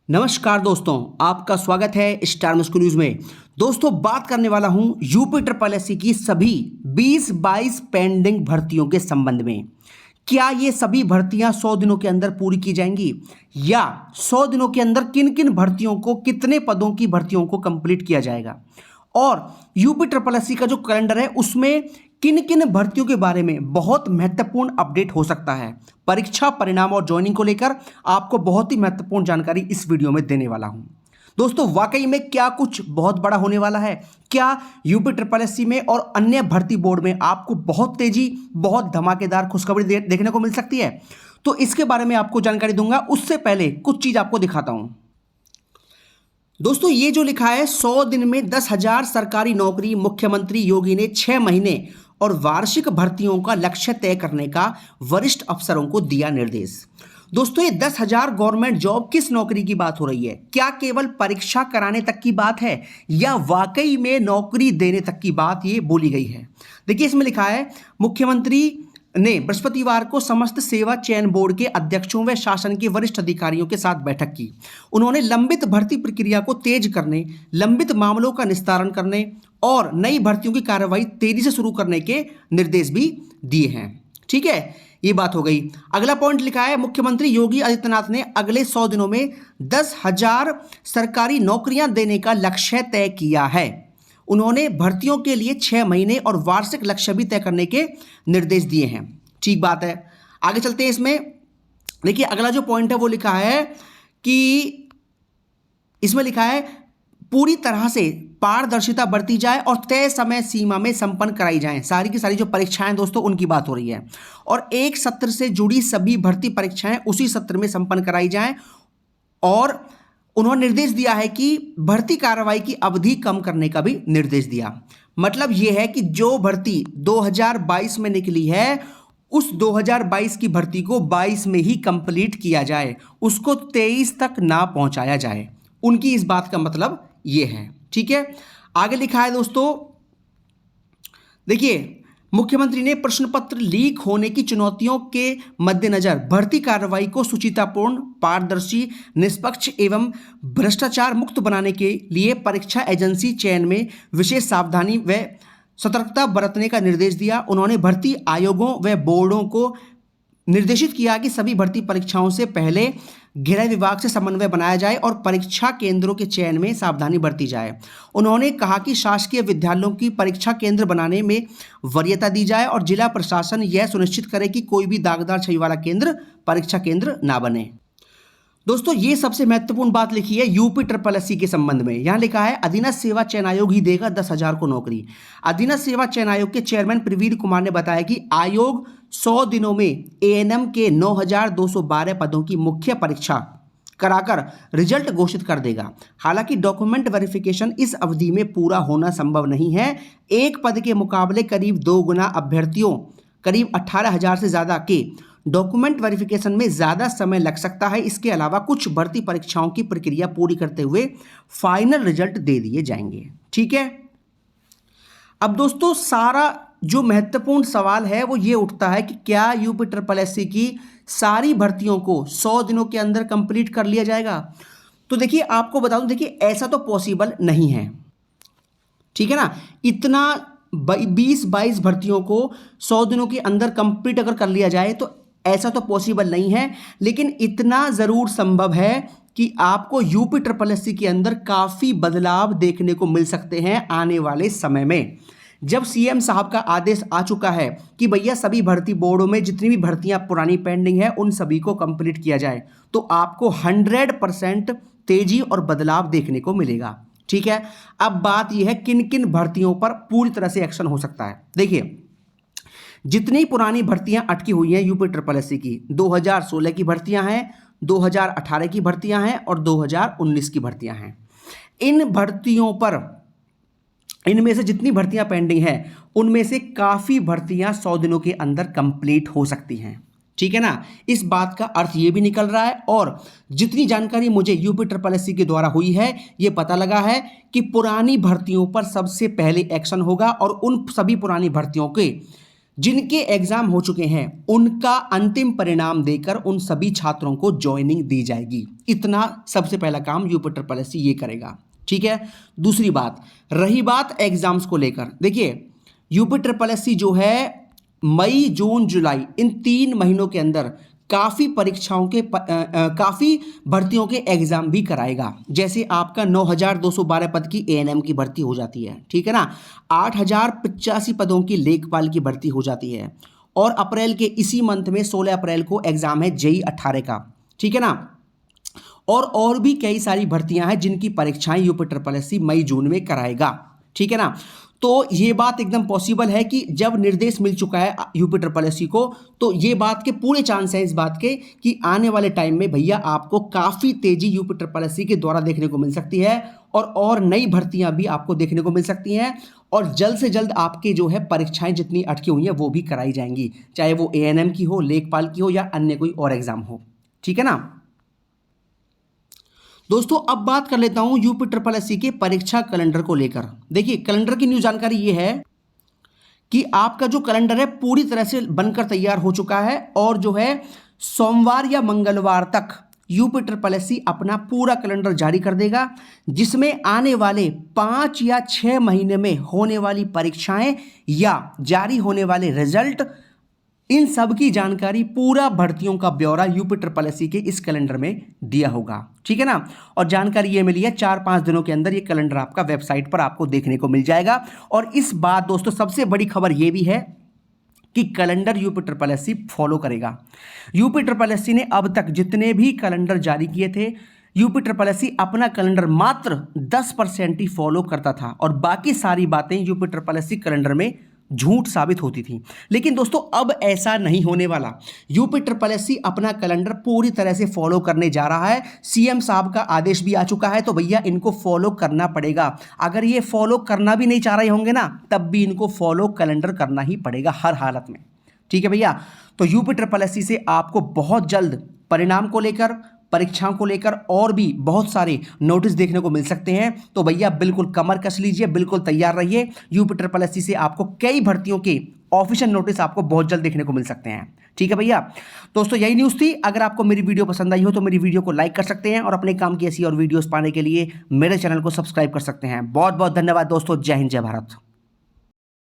नमस्कार दोस्तों, आपका स्वागत है स्टार मुस्कुल न्यूज में। दोस्तों, बात करने वाला हूं यूपी ट्रिपल एससी की सभी 20-22 पेंडिंग भर्तियों के संबंध में। क्या ये सभी भर्तियां 100 दिनों के अंदर पूरी की जाएंगी या 100 दिनों के अंदर किन किन भर्तियों को, कितने पदों की भर्तियों को कंप्लीट किया जाएगा और यूपी ट्रिपल एससी का जो कैलेंडर है उसमें किन किन भर्तियों के बारे में बहुत महत्वपूर्ण अपडेट हो सकता है। परीक्षा परिणाम और ज्वाइनिंग को लेकर आपको बहुत ही महत्वपूर्ण जानकारी इस वीडियो में देने वाला हूं। दोस्तों, वाकई में क्या कुछ बहुत बड़ा होने वाला है? क्या यूपी ट्रिपल एससी में और अन्य भर्ती बोर्ड में आपको बहुत तेजी, बहुत धमाकेदार खुशखबरी देखने को मिल सकती है? तो इसके बारे में आपको जानकारी दूंगा। उससे पहले कुछ चीज आपको दिखाता हूं। दोस्तों, ये जो लिखा है 100 दिन में 10,000 सरकारी नौकरी, मुख्यमंत्री योगी ने 6 महीने और वार्षिक भर्तियों का लक्ष्य तय करने का वरिष्ठ अफसरों को दिया निर्देश। दोस्तों, ये 10,000 गवर्नमेंट जॉब किस नौकरी की बात हो रही है? क्या केवल परीक्षा कराने तक की बात है या वाकई में नौकरी देने तक की बात ये बोली गई है? देखिए, इसमें लिखा है मुख्यमंत्री ने बृहस्पतिवार को समस्त सेवा चयन बोर्ड के अध्यक्षों व शासन के वरिष्ठ अधिकारियों के साथ बैठक की। उन्होंने लंबित भर्ती प्रक्रिया को तेज करने, लंबित मामलों का निस्तारण करने और नई भर्तियों की कार्रवाई तेजी से शुरू करने के निर्देश भी दिए हैं। ठीक है, ये बात हो गई। अगला पॉइंट लिखा है मुख्यमंत्री योगी आदित्यनाथ ने अगले 100 दिनों में 10,000 सरकारी नौकरियां देने का लक्ष्य तय किया है। उन्होंने भर्तियों के लिए 6 महीने और वार्षिक लक्ष्य भी तय करने के निर्देश दिए हैं। ठीक बात है, आगे चलते हैं। इसमें देखिए, अगला जो पॉइंट है वो लिखा है कि इसमें लिखा है पूरी तरह से पारदर्शिता बरती जाए और तय समय सीमा में संपन्न कराई जाएं। सारी की सारी जो परीक्षाएं दोस्तों उनकी बात हो रही है और एक सत्र से जुड़ी सभी भर्ती परीक्षाएं उसी सत्र में संपन्न कराई जाएं। और उन्होंने निर्देश दिया है कि भर्ती कार्रवाई की अवधि कम करने का भी निर्देश दिया। मतलब यह है कि जो भर्ती 2022 में निकली है उस 2022 की भर्ती को 22 में ही कंप्लीट किया जाए, उसको 23 तक ना पहुंचाया जाए। उनकी इस बात का मतलब यह है। ठीक है, आगे लिखा है दोस्तों, देखिए, मुख्यमंत्री ने प्रश्न पत्र लीक होने की चुनौतियों के मद्देनजर भर्ती कार्रवाई को सुचितापूर्ण, पारदर्शी, निष्पक्ष एवं भ्रष्टाचार मुक्त बनाने के लिए परीक्षा एजेंसी चयन में विशेष सावधानी व सतर्कता बरतने का निर्देश दिया। उन्होंने भर्ती आयोगों व बोर्डों को निर्देशित किया कि सभी भर्ती परीक्षाओं से पहले गृह विभाग से समन्वय बनाया जाए और परीक्षा केंद्रों के चयन में सावधानी बरती जाए। उन्होंने कहा कि शासकीय विद्यालयों की परीक्षा केंद्र बनाने में वरीयता दी जाए और जिला प्रशासन यह सुनिश्चित करे कि कोई भी दागदार छवि वाला केंद्र परीक्षा केंद्र ना बने। दोस्तों, ये सबसे महत्वपूर्ण बात लिखी है यूपी ट्रिपल एससी के संबंध में। यहां लिखा है अधीनस्थ सेवा चयन आयोग ही देगा 10,000 को नौकरी। अधीनस्थ सेवा चयन आयोग के चेयरमैन प्रवीर कुमार ने बताया कि आयोग 100 दिनों में एएनएम के 9,212 पदों की मुख्य परीक्षा कराकर रिजल्ट घोषित कर देगा। हालांकि डॉक्यूमेंट वेरिफिकेशन इस अवधि में पूरा होना संभव नहीं है। एक पद के मुकाबले करीब 2 गुना अभ्यर्थियों, करीब 18,000 से ज्यादा के डॉक्यूमेंट वेरिफिकेशन में ज़्यादा समय लग सकता है। इसके अलावा कुछ भर्ती परीक्षाओं की प्रक्रिया पूरी करते हुए फाइनल रिजल्ट दे दिए जाएंगे। ठीक है, अब दोस्तों सारा जो महत्वपूर्ण सवाल है वो ये उठता है कि क्या यूपी ट्रिपल एससी की सारी भर्तियों को 100 दिनों के अंदर कंप्लीट कर लिया जाएगा? तो देखिए, आपको बता दूं, देखिए ऐसा तो पॉसिबल नहीं है। ठीक है ना, इतना 20-22 भर्तियों को 100 दिनों के अंदर कंप्लीट अगर कर लिया जाए तो ऐसा तो पॉसिबल नहीं है, लेकिन इतना ज़रूर संभव है कि आपको यूपी ट्रिपल एससी के अंदर काफ़ी बदलाव देखने को मिल सकते हैं आने वाले समय में। जब सीएम साहब का आदेश आ चुका है कि भैया सभी भर्ती बोर्डों में जितनी भी भर्तियां पुरानी पेंडिंग है उन सभी को कंप्लीट किया जाए, तो आपको 100% तेजी और बदलाव देखने को मिलेगा। ठीक है, अब बात यह है किन किन भर्तियों पर पूरी तरह से एक्शन हो सकता है। देखिए, जितनी पुरानी भर्तियां अटकी हुई हैं यूपी ट्रिपल एससी की, 2016 की भर्तियां हैं, 2018 की भर्तियां हैं और 2019 की भर्तियां हैं। इन भर्तियों पर, इनमें से जितनी भर्तियां पेंडिंग हैं उनमें से काफ़ी भर्तियां 100 दिनों के अंदर कंप्लीट हो सकती हैं। ठीक है ना, इस बात का अर्थ ये भी निकल रहा है और जितनी जानकारी मुझे यूपी ट्रिपल एससी के द्वारा हुई है ये पता लगा है कि पुरानी भर्तियों पर सबसे पहले एक्शन होगा और उन सभी पुरानी भर्तियों के जिनके एग्जाम हो चुके हैं उनका अंतिम परिणाम देकर उन सभी छात्रों को ज्वाइनिंग दी जाएगी। इतना सबसे पहला काम यूपी ये करेगा। ठीक है। दूसरी बात, रही बात एग्जाम्स को लेकर, देखिए यूपी जो है मई जून जुलाई इन 3 महीनों के अंदर काफ़ी परीक्षाओं के काफ़ी भर्तियों के एग्जाम भी कराएगा। जैसे आपका 9,212 पद की एएनएम की भर्ती हो जाती है, ठीक है ना, 8,085 पदों की लेखपाल की भर्ती हो जाती है, और अप्रैल के इसी मंथ में 16 अप्रैल को एग्जाम है जेई 18 का, ठीक है ना, और भी कई सारी भर्तियां हैं जिनकी परीक्षाएं यूपी मई जून में कराएगा। ठीक है ना। तो ये बात एकदम पॉसिबल है कि जब निर्देश मिल चुका है यूपी को, तो ये बात के पूरे चांस है इस बात के कि आने वाले टाइम में भैया आपको काफ़ी तेजी यूपी के द्वारा देखने को मिल सकती है, और नई भर्तियां भी आपको देखने को मिल सकती हैं, और जल्द से जल्द आपके जो है परीक्षाएं जितनी अटकी हुई हैं वो भी कराई जाएंगी, चाहे वो एएनएम की हो, लेखपाल की हो, या अन्य कोई और एग्जाम हो। ठीक है ना दोस्तों, अब बात कर लेता हूं यूपी के परीक्षा कैलेंडर को लेकर। देखिए कैलेंडर की न्यू जानकारी ये है कि आपका जो कैलेंडर है पूरी तरह से बनकर तैयार हो चुका है, और जो है सोमवार या मंगलवार तक यूपी अपना पूरा कैलेंडर जारी कर देगा, जिसमें आने वाले 5 या 6 महीने में होने वाली परीक्षाएं या जारी होने वाले रिजल्ट, इन सब की जानकारी, पूरा भर्तियों का ब्यौरा यूपी के इस कैलेंडर में दिया होगा। ठीक है ना। और जानकारी ये मिली है 4-5 दिनों के अंदर ये कैलेंडर आपका वेबसाइट पर आपको देखने को मिल जाएगा। और इस बात दोस्तों सबसे बड़ी खबर ये भी है कि कैलेंडर यूपी फॉलो करेगा। यूपी ने अब तक जितने भी कैलेंडर जारी किए थे, यूपी अपना कैलेंडर मात्र 10% ही फॉलो करता था, और बाकी सारी बातें यूपी कैलेंडर में झूठ साबित होती थी। लेकिन दोस्तों अब ऐसा नहीं होने वाला। यूपी अपना कैलेंडर पूरी तरह से फॉलो करने जा रहा है। सीएम साहब का आदेश भी आ चुका है, तो भैया इनको फॉलो करना पड़ेगा। अगर ये फॉलो करना भी नहीं चाह रहे होंगे ना, तब भी इनको फॉलो कैलेंडर करना ही पड़ेगा हर हालत में। ठीक है भैया। तो यूपी से आपको बहुत जल्द परिणाम को लेकर, परीक्षाओं को लेकर और भी बहुत सारे नोटिस देखने को मिल सकते हैं। तो भैया बिल्कुल कमर कस लीजिए, बिल्कुल तैयार रहिए। यूपी से आपको कई भर्तियों के ऑफिशियल नोटिस आपको बहुत जल्द देखने को मिल सकते हैं। ठीक है भैया। दोस्तों यही न्यूज़ थी। अगर आपको मेरी वीडियो पसंद आई हो तो मेरी वीडियो को लाइक कर सकते हैं, और अपने काम की ऐसी और वीडियोस पाने के लिए मेरे चैनल को सब्सक्राइब कर सकते हैं। बहुत बहुत धन्यवाद दोस्तों। जय हिंद, जय भारत।